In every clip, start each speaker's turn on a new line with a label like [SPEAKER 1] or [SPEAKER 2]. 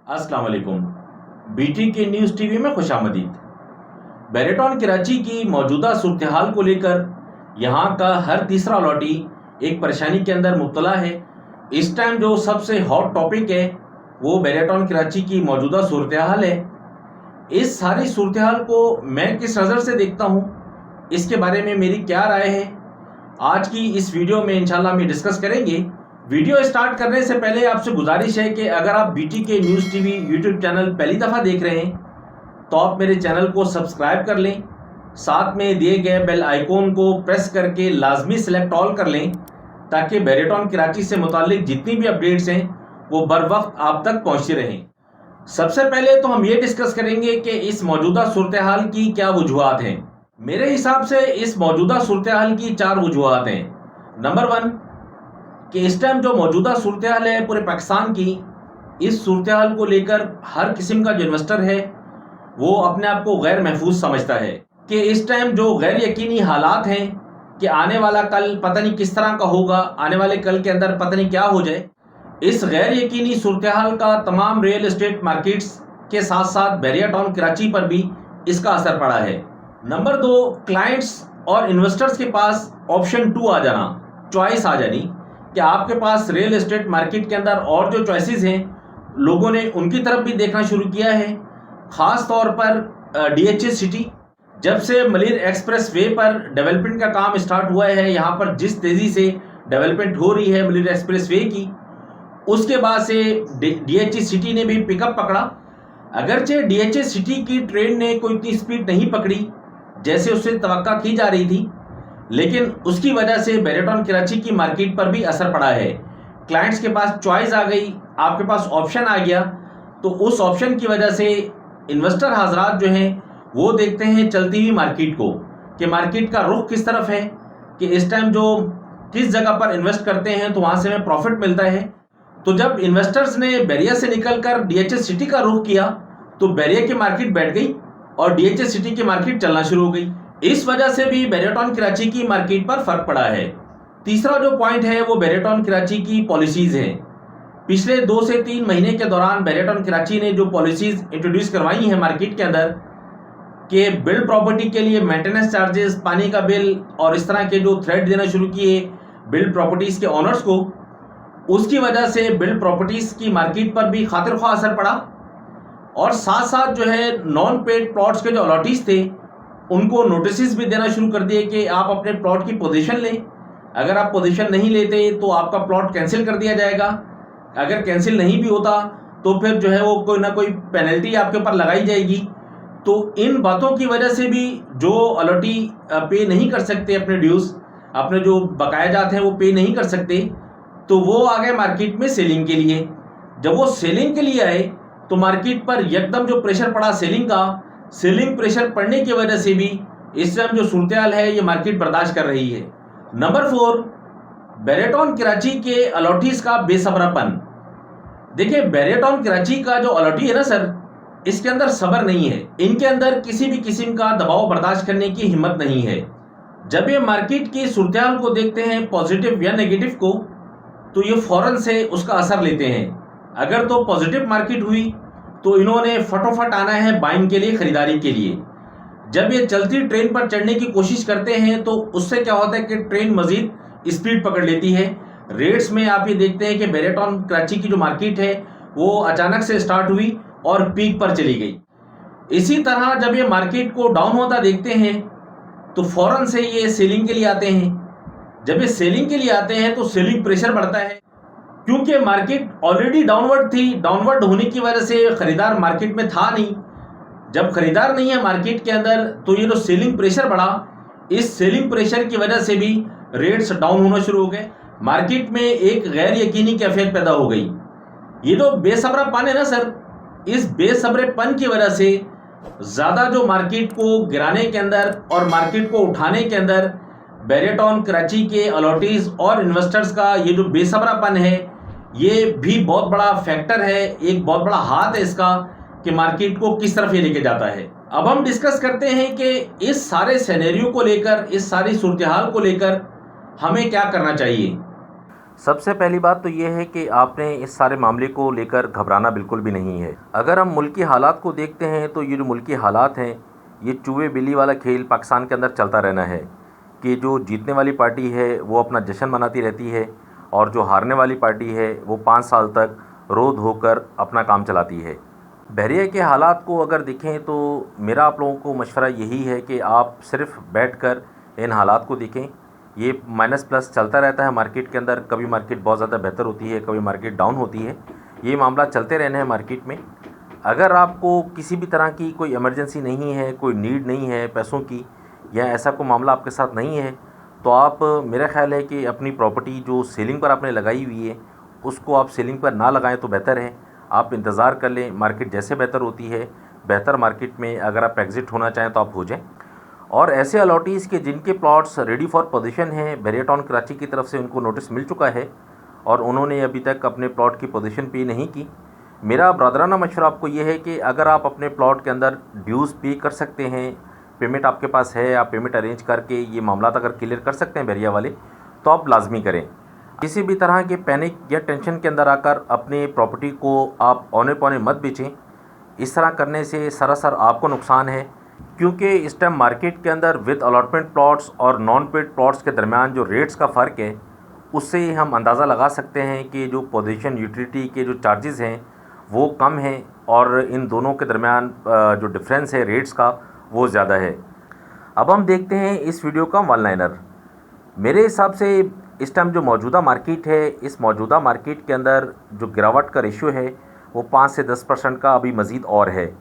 [SPEAKER 1] अस्सलाम वालेकुम। बीटी के न्यूज़ टीवी में खुशामदीद। बैरेटॉन कराची की मौजूदा सूरत हाल को लेकर यहाँ का हर तीसरा लॉटी एक परेशानी के अंदर मुब्तला है। इस टाइम जो सबसे हॉट टॉपिक है वो बैरेटॉन कराची की मौजूदा सूरत हाल है। इस सारी सूरत हाल को मैं किस नज़र से देखता हूँ, इसके बारे में मेरी क्या राय है, आज की इस वीडियो में इंशाल्लाह हम डिस्कस करेंगे। वीडियो स्टार्ट करने से पहले आपसे गुजारिश है कि अगर आप बीटी के न्यूज़ टीवी यूट्यूब चैनल पहली दफ़ा देख रहे हैं तो आप मेरे चैनल को सब्सक्राइब कर लें, साथ में दिए गए बेल आइकॉन को प्रेस करके लाजमी सेलेक्ट ऑल कर लें ताकि बैरेटॉन कराची से मुताल्लिक जितनी भी अपडेट्स हैं वो बर वक्त आप तक पहुँचती रहें। सबसे पहले तो हम ये डिस्कस करेंगे कि इस मौजूदा सूरत हाल की क्या वजूहात हैं। मेरे हिसाब से इस मौजूदा सूरत हाल की 4 वजूहात हैं। नंबर 1 कि इस टाइम जो मौजूदा सूरत हाल है पूरे पाकिस्तान की, इस सूरत हाल को लेकर हर किस्म का जो इन्वेस्टर है वो अपने आप को गैर महफूज समझता है कि इस टाइम जो गैर यकीनी हालात हैं कि आने वाला कल पता नहीं किस तरह का होगा, आने वाले कल के अंदर पता नहीं क्या हो जाए, इस गैर यकीनी सूरत हाल का तमाम रियल एस्टेट मार्केट्स के साथ साथ बैरिया टाउन कराची पर भी इसका असर पड़ा है। नंबर 2, क्लाइंट्स और इन्वेस्टर्स के पास ऑप्शन 2 आ जाना, चॉइस आ जानी कि आपके पास रियल एस्टेट मार्केट के अंदर और जो चॉइसेस हैं लोगों ने उनकी तरफ भी देखना शुरू किया है। ख़ास तौर पर डीएचए सिटी, जब से मलिर एक्सप्रेस वे पर डेवलपमेंट का काम स्टार्ट हुआ है, यहाँ पर जिस तेज़ी से डेवलपमेंट हो रही है मलिर एक्सप्रेस वे की, उसके बाद से डीएचए सिटी ने भी पिकअप पकड़ा। अगरचे डीएचए सिटी की ट्रेन ने कोई इतनी स्पीड नहीं पकड़ी जैसे उससे तवक्का की जा रही थी, लेकिन उसकी वजह से बैरेटॉन कराची की मार्केट पर भी असर पड़ा है। क्लाइंट्स के पास चॉइस आ गई, आपके पास ऑप्शन आ गया, तो उस ऑप्शन की वजह से इन्वेस्टर हजरात जो हैं वो देखते हैं चलती हुई मार्केट को कि मार्केट का रुख किस तरफ है, कि इस टाइम जो किस जगह पर इन्वेस्ट करते हैं तो वहाँ से हमें प्रॉफिट मिलता है। तो जब इन्वेस्टर्स ने बैरिया से निकलकर डीएचए सिटी का रुख किया तो बैरिया की मार्केट बैठ गई और डीएचए सिटी की मार्केट चलना शुरू हो गई। इस वजह से भी बैरेटॉन कराची की मार्केट पर फर्क पड़ा है। तीसरा जो पॉइंट है वो बैरेटॉन कराची की पॉलिसीज़ हैं। पिछले 2 से 3 महीने के दौरान बैरेटॉन कराची ने जो पॉलिसीज़ इंट्रोड्यूस करवाई हैं मार्केट के अंदर कि बिल्ड प्रॉपर्टी के लिए मेंटेनेंस चार्जेस, पानी का बिल और इस तरह के जो थ्रेट देना शुरू किए बिल्ड प्रॉपर्टीज़ के ऑनर्स को, उसकी वजह से बिल्ड प्रॉपर्टीज़ की मार्केट पर भी खातिर ख्वाह असर पड़ा। और साथ साथ जो है नॉन पेड प्लॉट्स के जो अलॉटीज़ थे उनको नोटिस भी देना शुरू कर दिए कि आप अपने प्लॉट की पोजीशन लें, अगर आप पोजीशन नहीं लेते तो आपका प्लॉट कैंसिल कर दिया जाएगा, अगर कैंसिल नहीं भी होता तो फिर जो है वो कोई ना कोई पेनल्टी आपके ऊपर लगाई जाएगी। तो इन बातों की वजह से भी जो अलॉटी पे नहीं कर सकते अपने ड्यूज़, अपने जो बकाया जाते हैं वो पे नहीं कर सकते, तो वो आ गए मार्केट में सेलिंग के लिए। जब वो सेलिंग के लिए आए तो मार्केट पर एकदम जो प्रेशर पड़ा सेलिंग का, सेलिंग प्रेशर पड़ने की वजह से भी इस टाइम जो सूरत हाल है ये मार्केट बर्दाश्त कर रही है। नंबर 4, बैरेटॉन कराची के अलॉटीज़ का बेसब्रापन। देखिए बैरेटॉन कराची का जो अलॉटी है ना सर, इसके अंदर सब्र नहीं है, इनके अंदर किसी भी किस्म का दबाव बर्दाश्त करने की हिम्मत नहीं है। जब ये मार्केट की सूरत हाल को देखते हैं पॉजिटिव या नेगेटिव को, तो ये फ़ौरन से उसका असर लेते हैं। अगर तो पॉजिटिव मार्केट हुई तो इन्होंने फटोफट आना है बाइंग के लिए, ख़रीदारी के लिए। जब ये चलती ट्रेन पर चढ़ने की कोशिश करते हैं तो उससे क्या होता है कि ट्रेन मज़ीद स्पीड पकड़ लेती है। रेट्स में आप ये देखते हैं कि बैरेटॉन कराची की जो मार्केट है वो अचानक से स्टार्ट हुई और पीक पर चली गई। इसी तरह जब ये मार्केट को डाउन होता देखते हैं तो फ़ौरन से ये सेलिंग के लिए आते हैं। जब ये सेलिंग के लिए आते हैं तो सेलिंग प्रेशर बढ़ता है, क्योंकि मार्केट ऑलरेडी डाउनवर्ड थी। डाउनवर्ड होने की वजह से ख़रीदार मार्केट में था नहीं। जब ख़रीदार नहीं है मार्केट के अंदर तो ये जो सेलिंग प्रेशर बढ़ा, इस सेलिंग प्रेशर की वजह से भी रेट्स डाउन होना शुरू हो गए। मार्केट में एक गैर यकीनी कैफियत पैदा हो गई। ये जो बेसब्रापन है ना सर, इस बेसब्रेपन की वजह से ज़्यादा जो मार्केट को गिराने के अंदर और मार्केट को उठाने के अंदर बैरेटॉन कराची के अलॉटीज़ और इन्वेस्टर्स का ये जो बेसब्रापन है ये भी बहुत बड़ा फैक्टर है, एक बहुत बड़ा हाथ है इसका कि मार्केट को किस तरफ ये लेके जाता है। अब हम डिस्कस करते हैं कि इस सारे सिनेरियो को लेकर, इस सारी सूरत हाल को लेकर हमें क्या करना चाहिए। सबसे पहली बात तो ये है कि आपने इस सारे मामले को लेकर घबराना बिल्कुल भी नहीं है। अगर हम मुल्की हालात को देखते हैं तो ये जो मुल्की हालात हैं, ये चूहे बिल्ली वाला खेल पाकिस्तान के अंदर चलता रहना है कि जो जीतने वाली पार्टी है वो अपना जश्न मनाती रहती है और जो हारने वाली पार्टी है वो 5 साल तक रो धो कर अपना काम चलाती है। बहरिया के हालात को अगर देखें तो मेरा आप लोगों को मशवरा यही है कि आप सिर्फ बैठकर इन हालात को देखें। ये माइनस प्लस चलता रहता है मार्केट के अंदर, कभी मार्केट बहुत ज़्यादा बेहतर होती है, कभी मार्केट डाउन होती है। ये मामला चलते रहने हैं मार्केट में। अगर आपको किसी भी तरह की कोई इमरजेंसी नहीं है, कोई नीड नहीं है पैसों की, या ऐसा कोई मामला आपके साथ नहीं है, तो आप, मेरा ख़्याल है कि अपनी प्रॉपर्टी जो सेलिंग पर आपने लगाई हुई है उसको आप सेलिंग पर ना लगाएं तो बेहतर है। आप इंतज़ार कर लें, मार्केट जैसे बेहतर होती है, बेहतर मार्केट में अगर आप एग्ज़िट होना चाहें तो आप हो जाएं। और ऐसे अलॉटीज़ के जिनके प्लॉट्स रेडी फॉर पोजीशन हैं, बहरिया टाउन कराची की तरफ से उनको नोटिस मिल चुका है और उन्होंने अभी तक अपने प्लॉट की पोजीशन पे नहीं की। मेरा ब्रदराना मशवरा आपको ये है कि अगर आप अपने प्लॉट के अंदर ड्यूज़ पे कर सकते हैं, पेमेंट आपके पास है, आप पेमेंट अरेंज करके ये मामला अगर क्लियर कर सकते हैं बहरिया वाले, तो आप लाजमी करें। किसी भी तरह के पैनिक या टेंशन के अंदर आकर अपने प्रॉपर्टी को आप औने पौने मत बेचें। इस तरह करने से सरासर आपको नुकसान है, क्योंकि इस टाइम मार्केट के अंदर विद अलॉटमेंट प्लॉट्स और नॉन पेड प्लॉट्स के दरमियान जो रेट्स का फ़र्क है, उससे हम अंदाज़ा लगा सकते हैं कि जो पोजीशन यूटिलिटी के जो चार्जेस हैं वो कम हैं और इन दोनों के दरमियान जो डिफरेंस है रेट्स का वो ज़्यादा है। अब हम देखते हैं इस वीडियो का वन लाइनर। मेरे हिसाब से इस टाइम जो मौजूदा मार्केट है, इस मौजूदा मार्केट के अंदर जो गिरावट का रेशियो है वो 5 से 10% का अभी मज़ीद और है।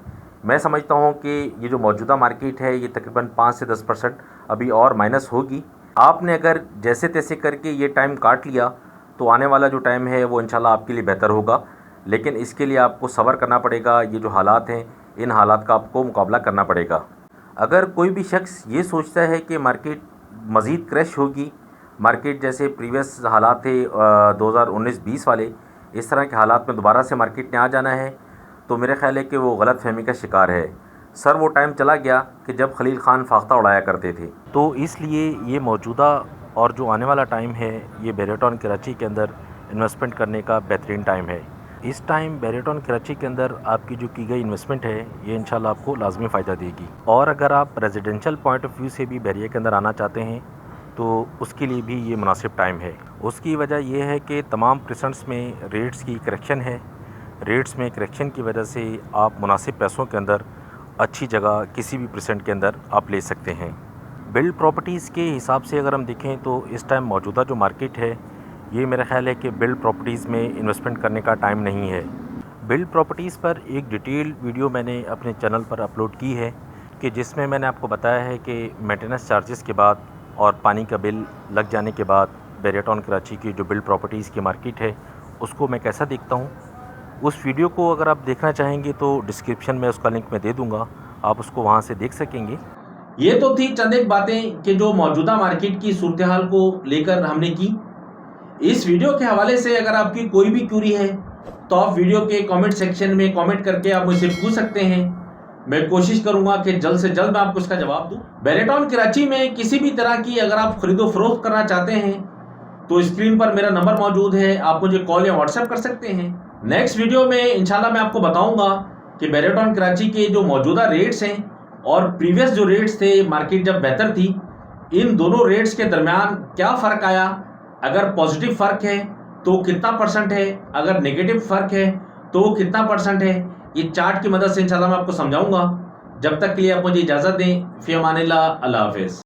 [SPEAKER 1] मैं समझता हूँ कि ये जो मौजूदा मार्केट है ये तकरीबन 5 से 10% अभी और माइनस होगी। आपने अगर जैसे तैसे करके ये टाइम काट लिया तो आने वाला जो टाइम है वो इंशाल्लाह आपके लिए बेहतर होगा, लेकिन इसके लिए आपको सब्र करना पड़ेगा। ये जो हालात हैं, इन हालात का आपको मुकाबला करना पड़ेगा। अगर कोई भी शख्स ये सोचता है कि मार्केट मज़ीद क्रैश होगी, मार्केट जैसे प्रीवियस हालात थे 2019-20 वाले, इस तरह के हालात में दोबारा से मार्केट ने आ जाना है, तो मेरे ख्याल है कि वो गलत फहमी का शिकार है। सर, वो टाइम चला गया कि जब खलील खान फाख्ता उड़ाया करते थे। तो इसलिए ये मौजूदा और जो आने वाला टाइम है, ये बहरिया टाउन कराची के अंदर इन्वेस्टमेंट करने का बेहतरीन टाइम है। इस टाइम बहरिया टाउन कराची के अंदर आपकी जो की गई इन्वेस्टमेंट है ये इंशाल्लाह आपको लाजमी फ़ायदा देगी। और अगर आप रेजिडेंशियल पॉइंट ऑफ व्यू से भी बहरिया के अंदर आना चाहते हैं तो उसके लिए भी ये मुनासिब टाइम है। उसकी वजह यह है कि तमाम प्रेसेंट्स में रेट्स की करेक्शन है। रेट्स में करेक्शन की वजह से आप मुनासिब पैसों के अंदर अच्छी जगह किसी भी परसेंट के अंदर आप ले सकते हैं। बिल्ड प्रॉपर्टीज़ के हिसाब से अगर हम देखें तो इस टाइम मौजूदा जो मार्केट है ये मेरा ख़्याल है कि बिल्ड प्रॉपर्टीज़ में इन्वेस्टमेंट करने का टाइम नहीं है। बिल्ड प्रॉपर्टीज़ पर एक डिटेल वीडियो मैंने अपने चैनल पर अपलोड की है कि जिसमें मैंने आपको बताया है कि मेंटेनेंस चार्जेस के बाद और पानी का बिल लग जाने के बाद बहरिया टाउन कराची की जो बिल्ड प्रॉपर्टीज़ की मार्केट है उसको मैं कैसा देखता हूँ। उस वीडियो को अगर आप देखना चाहेंगे तो डिस्क्रिप्शन में उसका लिंक मैं दे दूँगा, आप उसको वहाँ से देख सकेंगे।
[SPEAKER 2] ये तो थी चंद एक बातें कि जो मौजूदा मार्केट की सूरत हाल को लेकर हमने की। इस वीडियो के हवाले से अगर आपकी कोई भी क्यूरी है तो आप वीडियो के कमेंट सेक्शन में कमेंट करके आप मुझसे पूछ सकते हैं। मैं कोशिश करूंगा कि जल्द से जल्द मैं आपको इसका जवाब दूं। बहरिया टाउन कराची में किसी भी तरह की अगर आप खरीदो फरोख्त करना चाहते हैं तो स्क्रीन पर मेरा नंबर मौजूद है, आप मुझे कॉल या व्हाट्सएप कर सकते हैं। नेक्स्ट वीडियो में इंशाल्लाह मैं आपको बताऊंगा कि बहरिया टाउन कराची के जो मौजूदा रेट्स हैं और प्रीवियस जो रेट्स थे मार्केट जब बेहतर थी, इन दोनों रेट्स के दरमियान क्या फ़र्क आया। अगर पॉजिटिव फ़र्क है तो कितना परसेंट है, अगर नेगेटिव फ़र्क है तो कितना परसेंट है। ये चार्ट की मदद से इंशाल्लाह मैं आपको समझाऊंगा। जब तक के लिए आप मुझे इजाज़त दें। फ़ी अमानिल्लाह, अल्लाह हाफ़िज़।